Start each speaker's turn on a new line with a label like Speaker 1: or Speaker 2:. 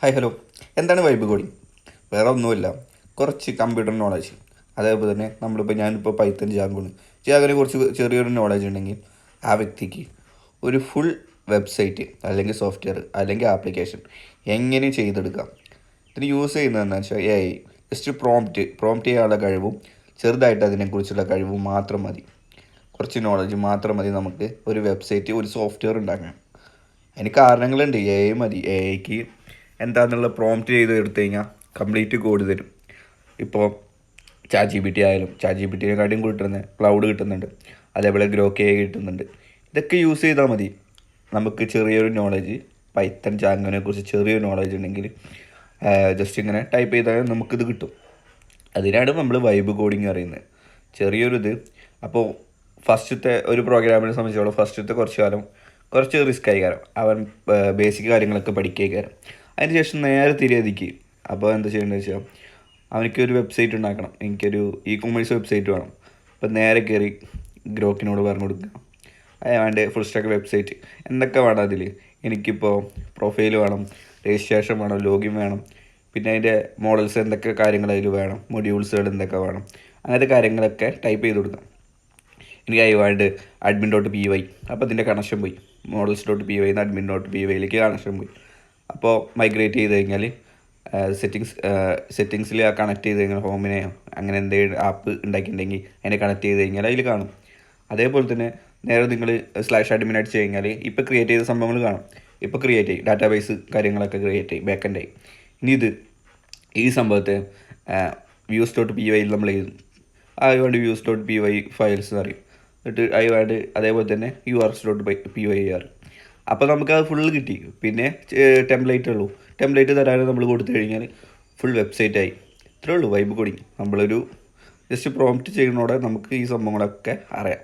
Speaker 1: Hi hello. എന്താണ് vibe coding? വേറെ ഒന്നുമില്ല, കുറച്ച് കമ്പ്യൂട്ടർ നോളജ്. അതേപോലെ തന്നെ ഞാനിപ്പോൾ പൈത്തൺ ജാഗോനെ കുറിച്ച് ചെറിയൊരു നോളജ് ഉണ്ടെങ്കിൽ ആ വ്യക്തിക്ക് ഒരു ഫുൾ വെബ്സൈറ്റ് അല്ലെങ്കിൽ സോഫ്റ്റ്വെയർ അല്ലെങ്കിൽ ആപ്ലിക്കേഷൻ എങ്ങനെ ചെയ്തെടുക്കാം. ഇതിന് യൂസ് ചെയ്യുന്നതെന്ന് വെച്ചാൽ ജസ്റ്റ് പ്രോംപ്റ്റ് ചെയ്യാനുള്ള കഴിവും ചെറുതായിട്ട് അതിനെക്കുറിച്ചുള്ള കഴിവും മാത്രം മതി. കുറച്ച് നോളജ് മാത്രം മതി നമുക്ക് ഒരു വെബ്സൈറ്റ്, ഒരു സോഫ്റ്റ്വെയർ ഉണ്ടാക്കാൻ. അതിന് കാരണങ്ങളുണ്ട്. മതി. ഐക്ക് എന്താണെന്നുള്ള പ്രോംപ്റ്റ് ചെയ്ത് എടുത്തു കഴിഞ്ഞാൽ കംപ്ലീറ്റ് കോഡ് തരും. ഇപ്പോൾ ChatGPT ആയാലും ChatGPTനെക്കാട്ടിയും കിട്ടുന്ന ക്ലൗഡ് കിട്ടുന്നുണ്ട്, അതേപോലെ ഗ്രോക്ക് കിട്ടുന്നുണ്ട്. ഇതൊക്കെ യൂസ് ചെയ്താൽ മതി. നമുക്ക് ചെറിയൊരു നോളജ്, പൈത്തൺ ജാങ്കോനെ കുറിച്ച് ചെറിയൊരു നോളജ് ഉണ്ടെങ്കിൽ ജസ്റ്റ് ഇങ്ങനെ ടൈപ്പ് ചെയ്താൽ നമുക്കിത് കിട്ടും. അതിനാണ് നമ്മൾ വൈബ് കോഡിങ് അറിയുന്നത്. ചെറിയൊരിത്. അപ്പോൾ ഫസ്റ്റത്തെ ഒരു പ്രോഗ്രാമിനെ സംബന്ധിച്ചോളം ഫസ്റ്റത്തെ കുറച്ച് കാലം കുറച്ച് റിസ്ക് ആയി കാരണം അവൻ ബേസിക് കാര്യങ്ങളൊക്കെ പഠിക്കുക കാരണം അതിന് ശേഷം നേരെ തിരികെ. അപ്പോൾ എന്താ ചെയ്യേണ്ടത് വെച്ചാൽ അവനിക്കൊരു വെബ്സൈറ്റ് ഉണ്ടാക്കണം, എനിക്കൊരു കൊമേഴ്സ് വെബ്സൈറ്റ് വേണം. അപ്പോൾ നേരെ കയറി ഗ്രോക്കിനോട് പറഞ്ഞു കൊടുക്കുക, വേണ്ട ഫുൾ സ്റ്റാക്ക് വെബ്സൈറ്റ് എന്തൊക്കെ വേണം അതിൽ. എനിക്കിപ്പോൾ പ്രൊഫൈൽ വേണം, രജിസ്ട്രേഷൻ വേണം, ലോഗിൻ വേണം, പിന്നെ അതിൻ്റെ മോഡൽസ് എന്തൊക്കെ കാര്യങ്ങൾ അതിൽ വേണം, മൊഡ്യൂൾസുകൾ എന്തൊക്കെ വേണം, അങ്ങനത്തെ കാര്യങ്ങളൊക്കെ ടൈപ്പ് ചെയ്ത് കൊടുക്കാം. എനിക്ക് വേണ്ട admin.py. അപ്പോൾ അതിൻ്റെ കണക്ഷൻ പോയി. models.py എന്ന് admin.py കണക്ഷൻ പോയി. അപ്പോൾ മൈഗ്രേറ്റ് ചെയ്ത് കഴിഞ്ഞാൽ സെറ്റിങ്സിൽ കണക്ട് ചെയ്ത് കഴിഞ്ഞാൽ ഹോമിനെ അങ്ങനെ എന്തെങ്കിലും ആപ്പ് ഉണ്ടാക്കിയിട്ടുണ്ടെങ്കിൽ അതിനെ കണക്ട് ചെയ്ത് കഴിഞ്ഞാൽ അതിൽ കാണും. അതേപോലെ തന്നെ നേരെ നിങ്ങൾ /admin അടിച്ച് കഴിഞ്ഞാൽ ഇപ്പോൾ ക്രിയേറ്റ് ചെയ്ത സംഭവങ്ങൾ കാണും. ഇപ്പോൾ ക്രിയേറ്റ് ചെയ്യും, ഡാറ്റാബേസ് കാര്യങ്ങളൊക്കെ ക്രിയേറ്റ് ചെയ്യും, ബാക്കെൻഡായി. ഇനി ഈ സംഭവത്തെ views.py നമ്മൾ എഴുതും. അതുകൊണ്ട് views.py ഫയൽസ് എന്ന് പറയും. എന്നിട്ട് അതുകൊണ്ട് അതേപോലെ തന്നെ urs.py. അപ്പോൾ നമുക്കത് ഫുള്ള് കിട്ടി. പിന്നെ ടെംപ്ലേറ്റ് ഉള്ളൂ. ടെംപ്ലേറ്റ് തരാനും നമ്മൾ കൊടുത്തു കഴിഞ്ഞാൽ ഫുൾ വെബ്സൈറ്റായി. ഇത്രേ ഉള്ളൂ വൈബ് കോഡിങ്. നമ്മളൊരു ജസ്റ്റ് പ്രോംപ്റ്റ് ചെയ്യുന്നതോടെ നമുക്ക് ഈ സംഭവങ്ങളൊക്കെ അറിയാം.